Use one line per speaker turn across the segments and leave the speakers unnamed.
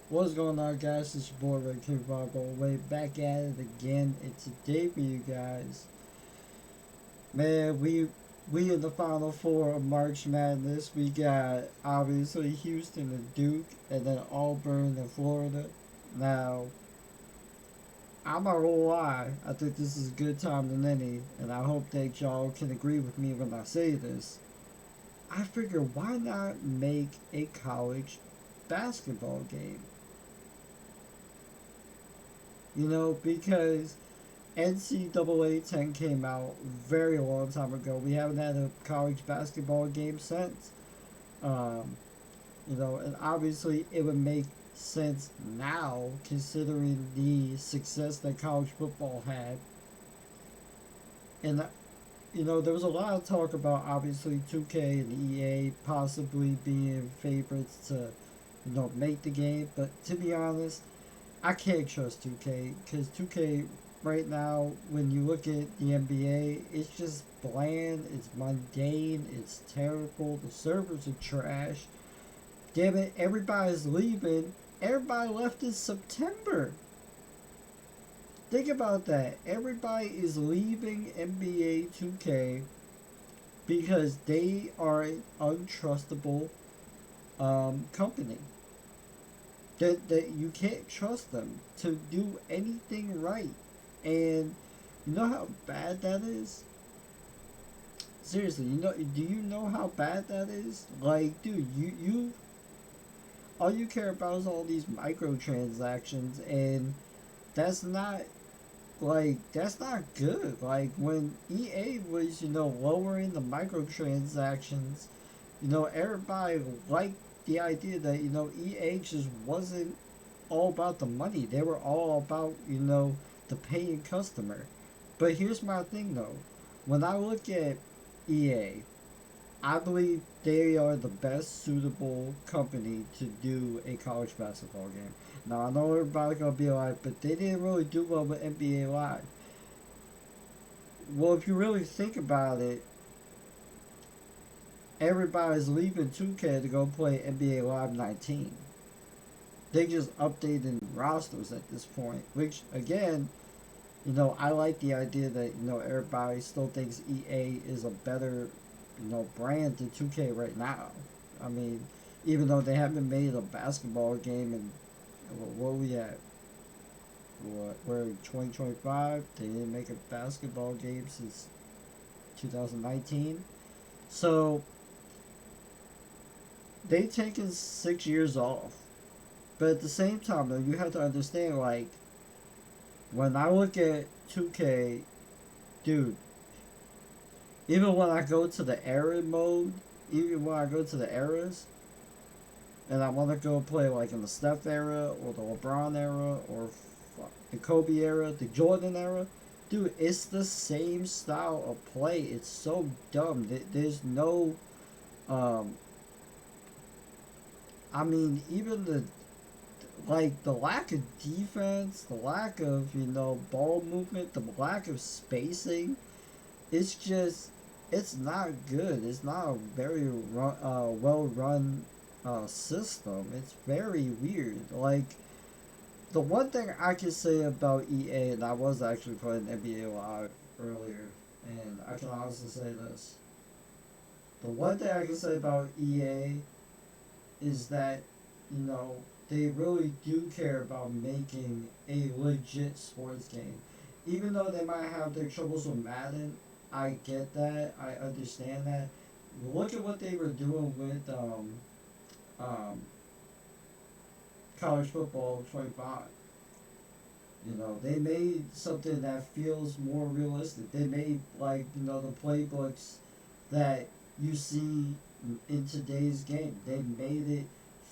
What's going on, guys? It's your boy Red King Vago, way back at it again, and today for you guys, man, we in the final four of March Madness. We got obviously Houston and Duke, and then Auburn and Florida. Now, I'm not gonna lie, I think this is a good time than any, and I hope that y'all can agree with me when I say this. I figure why not make a college basketball game? Because NCAA 10 came out very long time ago. We haven't had a college basketball game since. Um, and obviously it would make sense now considering the success that college football had. And there was a lot of talk about obviously 2K and EA possibly being favorites to, make the game. But to be honest, I can't trust 2K because 2K right now, when you look at the NBA, it's just bland, it's mundane, it's terrible. The servers are trash. Damn it, everybody's leaving. Everybody left in September. Think about that. Everybody is leaving NBA 2K because they are an untrustable company. That you can't trust them to do anything right. And you know how bad that is? Seriously, do you know how bad that is? Like, dude, you all you care about is all these microtransactions, and that's not that's not good. Like when EA was, lowering the microtransactions, everybody liked the idea that, EA just wasn't all about the money. They were all about, the paying customer. But here's my thing though. When I look at EA, I believe they are the best suitable company to do a college basketball game. Now I know everybody's gonna be like, but they didn't really do well with NBA Live. Well, if you really think about it, everybody's leaving 2K to go play NBA Live 19. They just updating rosters at this point, which again, I like the idea that, everybody still thinks EA is a better, brand than 2K right now. I mean, even though they haven't made a basketball game and what we at? What, we're in 2025. They didn't make a basketball game since 2019. So they taken 6 years off. But at the same time, though, you have to understand, like, when I look at 2K, dude, even when I go to the era mode, even when I go to the eras, and I want to go play like in the Steph era or the LeBron era or the Kobe era, the Jordan era, dude, it's the same style of play. It's so dumb. There's no, um, I mean, even the lack of defense, the lack of ball movement, the lack of spacing. It's just it's not good. It's not a very well run system. It's very weird. Like the one thing I can say about EA, and I was actually playing NBA Live earlier, and I can honestly say this. The one thing I can say about EA is that, you know, they really do care about making a legit sports game. Even though they might have their troubles with Madden, I get that. I understand that. Look at what they were doing with um, college football 25. They made something that feels more realistic. They made the playbooks that you see in today's game. They made it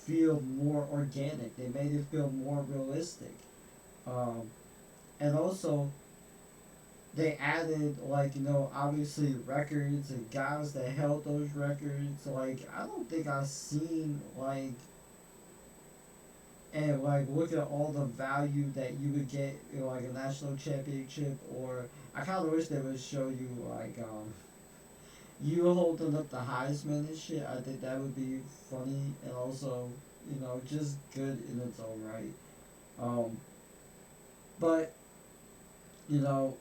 feel more organic. They made it feel more realistic. Um, and also they added obviously records and guys that held those records. Like I don't think I've seen and look at all the value that you would get in like a national championship, or I kind of wish they would show you you holding up the Heisman and shit. I think that would be funny, and also just good in its own right. Um, but you know,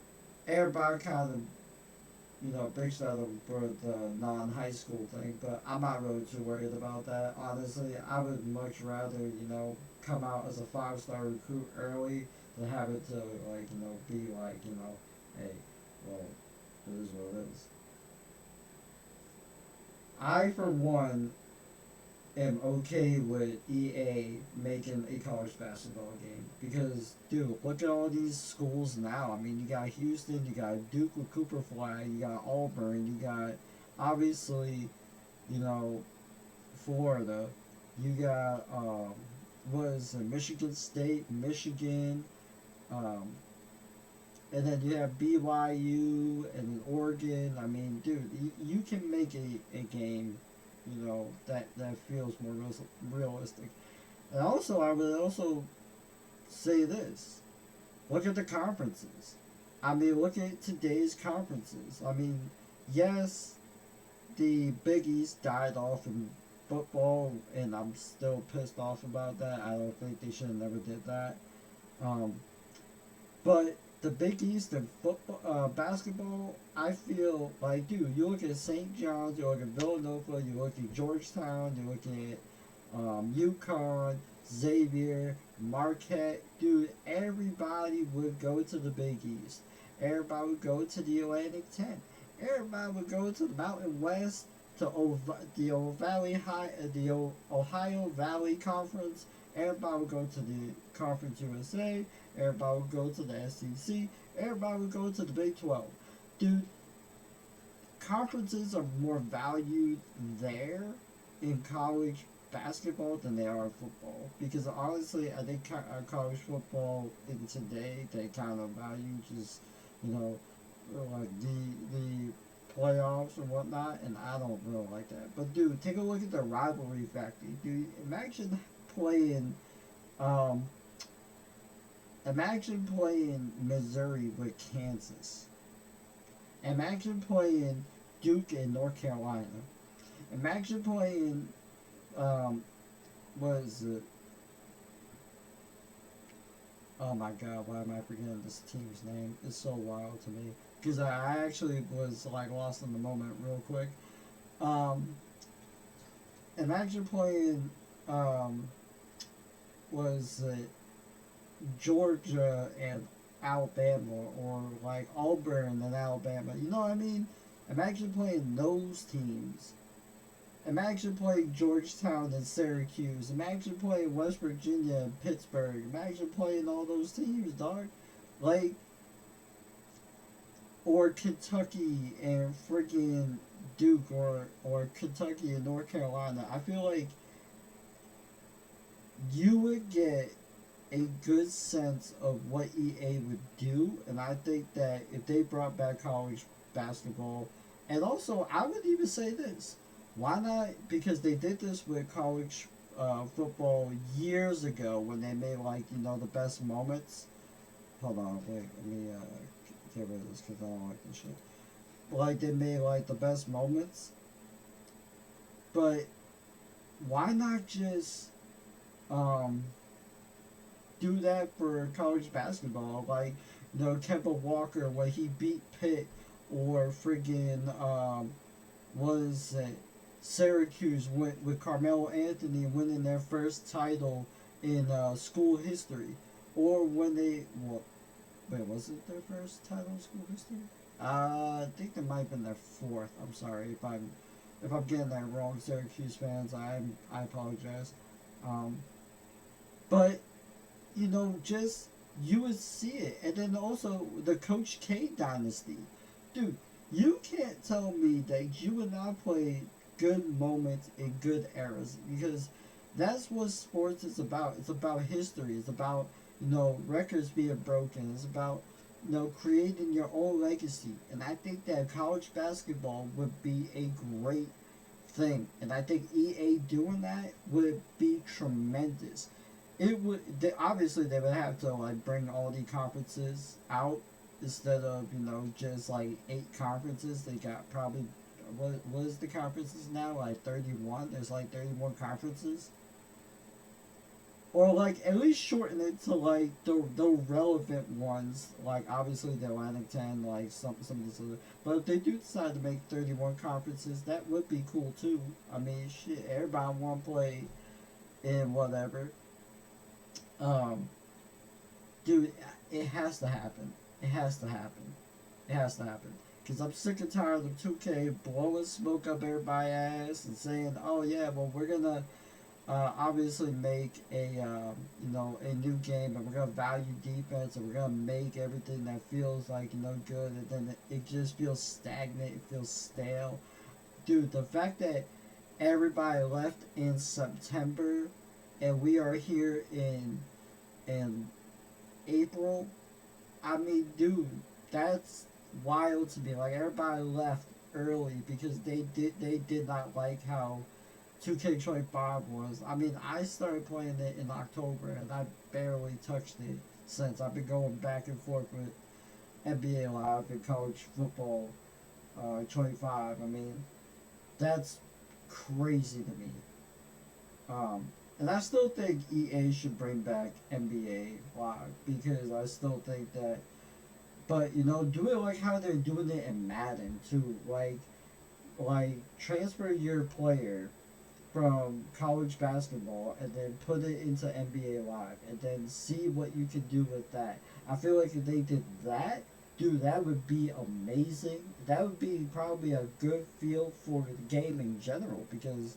everybody kind of bitched at him for the non-high school thing, but I'm not really too worried about that. Honestly, I would much rather come out as a five-star recruit early than have it to be like hey, well, it is what it is. I for one am okay with EA making a college basketball game because, dude, look at all these schools now. I mean, you got Houston, you got Duke with Cooper Flag, you got Auburn, you got obviously, you know, Florida, you got what is it, Michigan State, Michigan, um, and then you have BYU and Oregon. I mean, dude, you can make a game, that feels more realistic. And also, I would also say this: look at the conferences. I mean, look at today's conferences. I mean, yes, the Big East died off in football, and I'm still pissed off about that. I don't think they should have never did that. Um, but the Big East and football, basketball, I feel like, dude, you look at St. John's, you look at Villanova, you look at Georgetown, you look at UConn, Xavier, Marquette, dude, everybody would go to the Big East. Everybody would go to the Atlantic 10. Everybody would go to the Mountain West, to the Ohio Valley Conference. Everybody would go to the Conference USA. Everybody would go to the SEC. Everybody would go to the Big 12. Dude, conferences are more valued there in college basketball than they are in football. Because honestly, I think college football in today, they kind of value just, you know, like the playoffs and whatnot, and I don't really like that. But dude, take a look at the rivalry factor. Dude, playing, um, imagine playing Missouri with Kansas. Imagine playing Duke in North Carolina. Imagine playing, um, what is it? Oh my God, why am I forgetting this team's name? It's so wild to me because I actually was like lost in the moment real quick. Um, imagine playing, um, was it Georgia and Alabama, or like Auburn and Alabama. You know what I mean? Imagine playing those teams. Imagine playing Georgetown and Syracuse. Imagine playing West Virginia and Pittsburgh. Imagine playing all those teams, dog. Like, or Kentucky and freaking Duke, or Kentucky and North Carolina. I feel like you would get a good sense of what EA would do, and I think that if they brought back college basketball, and also I would even say this, why not? Because they did this with college football years ago when they made the best moments. Hold on, wait, let me get rid of this because I don't like this shit. Like they made the best moments, but why not just um do that for college basketball. Like, Kemba Walker when he beat Pitt, or friggin' was it Syracuse went with Carmelo Anthony winning their first title in school history, or when wait, was it their first title in school history? I think it might have been their fourth. I'm sorry if I'm getting that wrong, Syracuse fans. I apologize. Um, but just you would see it. And then also the Coach K dynasty. Dude, you can't tell me that you would not play good moments in good eras, because that's what sports is about. It's about history. It's about, records being broken. It's about, creating your own legacy. And I think that college basketball would be a great thing. And I think EA doing that would be tremendous. Obviously they would have to bring all the conferences out instead of just eight conferences. They got probably what is the conferences now, 31. There's 31 conferences. or like at least shorten it to like the relevant ones, like obviously the Atlantic 10, like some of these other. But if they do decide to make 31 conferences, that would be cool too. I mean, shit, everybody want to play in whatever. Um, Dude, it has to happen. It has to happen. It has to happen. Because I'm sick and tired of 2K blowing smoke up everybody's ass and saying, oh yeah, well we're gonna obviously make a a new game, and we're gonna value defense, and we're gonna make everything that feels like good, and then it just feels stagnant. It feels stale, dude. The fact that everybody left in September, and we are here in April. I mean, dude, that's wild to me. Like everybody left early because they did not like how 2K25 was. I mean, I started playing it in October and I barely touched it since. I've been going back and forth with NBA Live and college football 25. I mean, that's crazy to me. And I still think EA should bring back NBA Live because I still think that, but do it like how they're doing it in Madden too. Like transfer your player from college basketball and then put it into NBA Live and then see what you can do with that. I feel like if they did that, dude, that would be amazing. That would be probably a good feel for the game in general because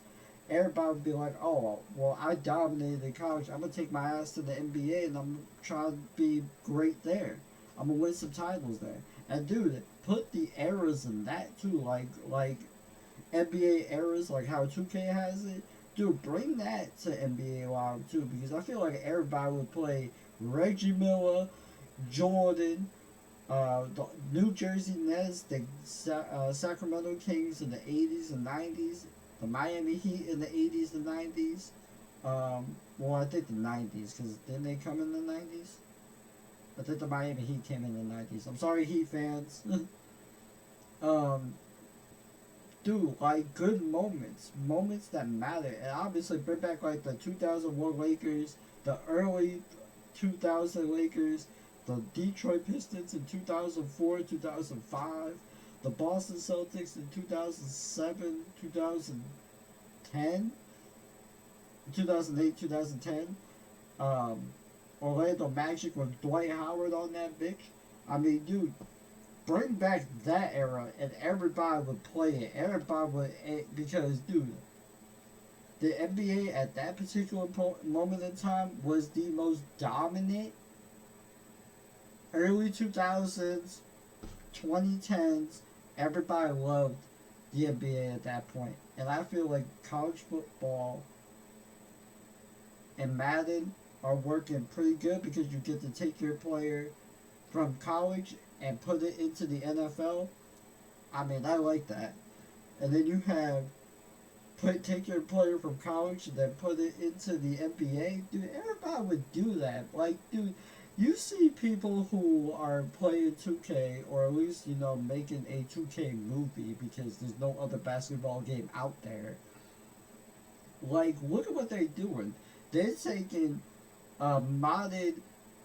everybody would be like, oh, well, I dominated college. I'm going to take my ass to the NBA and I'm trying to be great there. I'm going to win some titles there. And, dude, put the eras in that, too. Like NBA eras, like how 2K has it. Dude, bring that to NBA Live, too. Because I feel like everybody would play Reggie Miller, Jordan, the New Jersey Nets, the Sacramento Kings in the 80s and 90s, the Miami Heat in the 80s and 90s. Well, I think the 90s, because didn't they come in the 90s? I think the Miami Heat came in the 90s. I'm sorry, Heat fans. um, Dude, like good moments that matter. And obviously, bring back like the 2001 Lakers, the early 2000 Lakers, the Detroit Pistons in 2004, 2005, the Boston Celtics in 2007, 2010, 2008, 2010. Um, Orlando Magic with Dwight Howard on that bitch. I mean, dude, bring back that era and everybody would play it. Everybody would, because, dude, the NBA at that particular moment in time was the most dominant early 2000s, 2010s. Everybody loved the NBA at that point. And I feel like college football and Madden are working pretty good because you get to take your player from college and put it into the NFL. I mean, I like that. And then you have take your player from college and then put it into the NBA. Dude, everybody would do that. Like, dude, you see people who are playing 2K or at least, making a 2K movie because there's no other basketball game out there. Like, look at what they're doing. They're taking modded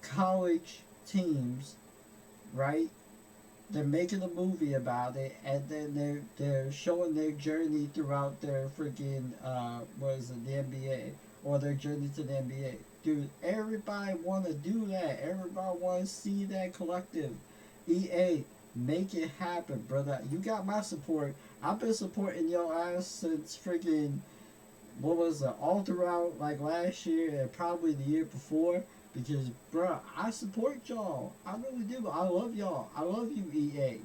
college teams, right? They're making a movie about it, and then they're showing their journey throughout their freaking what is it, the NBA, or their journey to the NBA. Dude, everybody want to do that. Everybody want to see that collective. EA, make it happen, brother. You got my support. I've been supporting your ass since freaking what was it, all throughout like last year and probably the year before. Because, bruh, I support y'all. I really do. I love y'all. I love you, EA.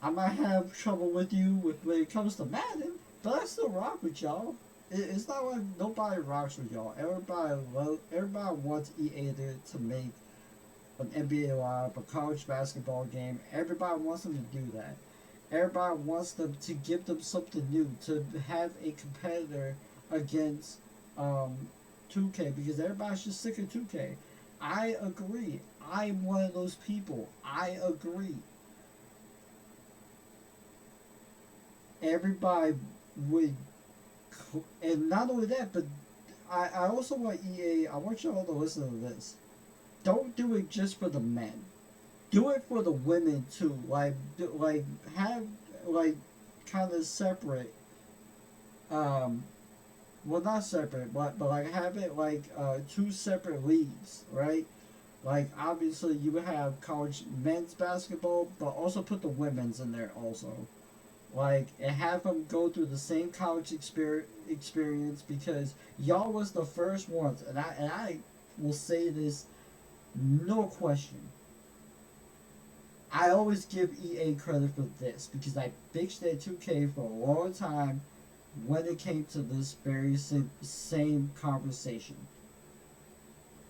I might have trouble with you when it comes to Madden, but I still rock with y'all. It's not like nobody rocks with y'all. Everybody wants EA to make an NBA Live, a college basketball game. Everybody wants them to do that. Everybody wants them to give them something new, to have a competitor against 2K because everybody's just sick of 2K. I agree. I'm one of those people. I agree. Everybody would, and not only that, but I also want EA. I want y'all to listen to this. Don't do it just for the men. Do it for the women too. Like have like kind of separate. Um, well, not separate, but like have it like two separate leagues, right? Like obviously you would have college men's basketball, but also put the women's in there also. Like and have them go through the same college experience because y'all was the first ones, and I will say this, no question. I always give EA credit for this because I bitched at 2K for a long time when it came to this very same conversation.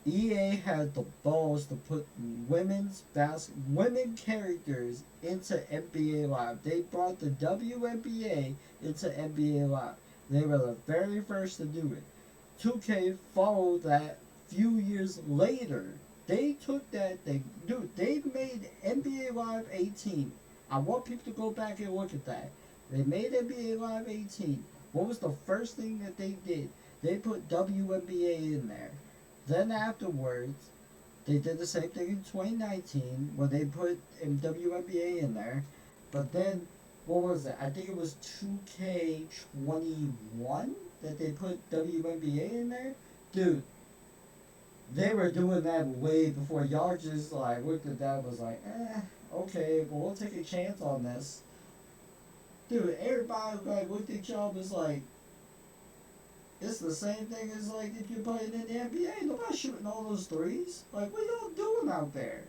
EA had the balls to put women characters into NBA Live. They brought the WNBA into NBA Live. They were the very first to do it. 2K followed that few years later. They took that they made NBA Live 18. I want people to go back and look at that. They made NBA Live 18. What was the first thing that they did? They put WNBA in there. Then afterwards, they did the same thing in 2019 when they put WNBA in there. But then, what was it? I think it was 2K21 that they put WNBA in there. Dude, they were doing that way before y'all just like looked at that and was like, okay, well we'll take a chance on this. Dude, everybody like looked at y'all was like, it's the same thing as like if you're playing in the NBA. Nobody's shooting all those threes. Like, what y'all doing out there?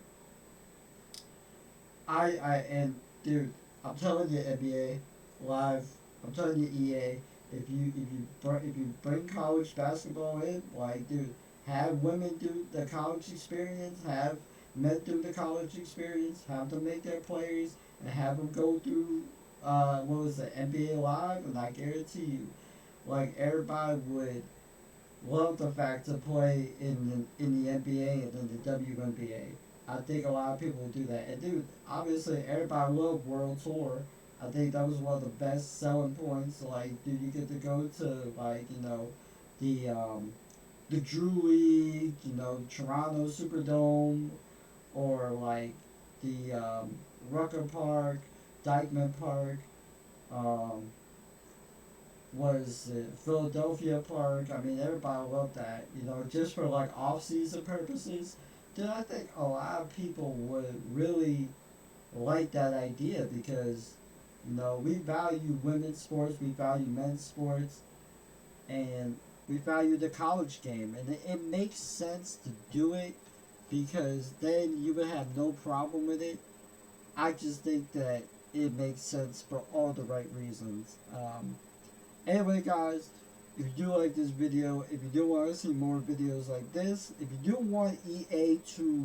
And dude, I'm telling you, NBA Live. I'm telling you, EA. If you bring college basketball in, like, dude, have women do the college experience, have men do the college experience, have them make their plays, and have them go through what was it, NBA Live, and I guarantee you, like everybody would love the fact to play in the NBA and in the WNBA. I think a lot of people will do that. And dude, obviously everybody loved World Tour. I think that was one of the best selling points. Like, dude, you get to go to like the the Drew League, Toronto Superdome, or like the Rucker Park, Dykeman Park. Um, was it Philadelphia Park? I mean, everybody loved that. Just for like off-season purposes. Then I think a lot of people would really like that idea because we value women's sports, we value men's sports, and we value the college game, and it makes sense to do it because then you would have no problem with it. I just think that it makes sense for all the right reasons. Anyway, guys, if you do like this video, if you do want to see more videos like this, if you do want EA to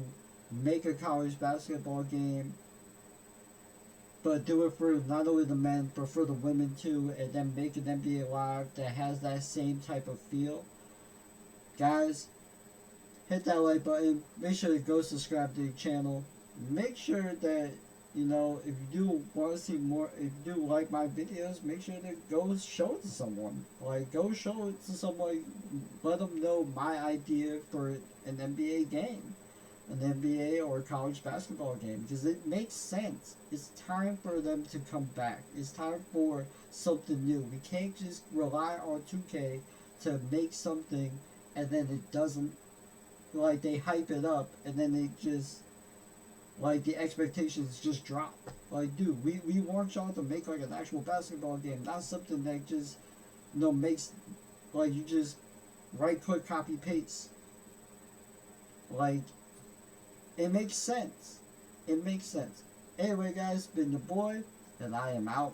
make a college basketball game, but do it for not only the men, but for the women too, and then make an NBA Live that has that same type of feel, guys, hit that like button. Make sure to go subscribe to the channel. Make sure that if you do want to see more, if you do like my videos, make sure to go show it to someone. Like, go show it to someone. Let them know my idea for an NBA game, an NBA or college basketball game, because it makes sense. It's time for them to come back. It's time for something new. We can't just rely on 2K to make something and then it doesn't, like, they hype it up and then they just, like, the expectations just drop. Like, dude, we want y'all to make like an actual basketball game, not something that just makes, like, you just right click copy paste. Like, it makes sense. It makes sense. Anyway, guys, been your boy, and I am out.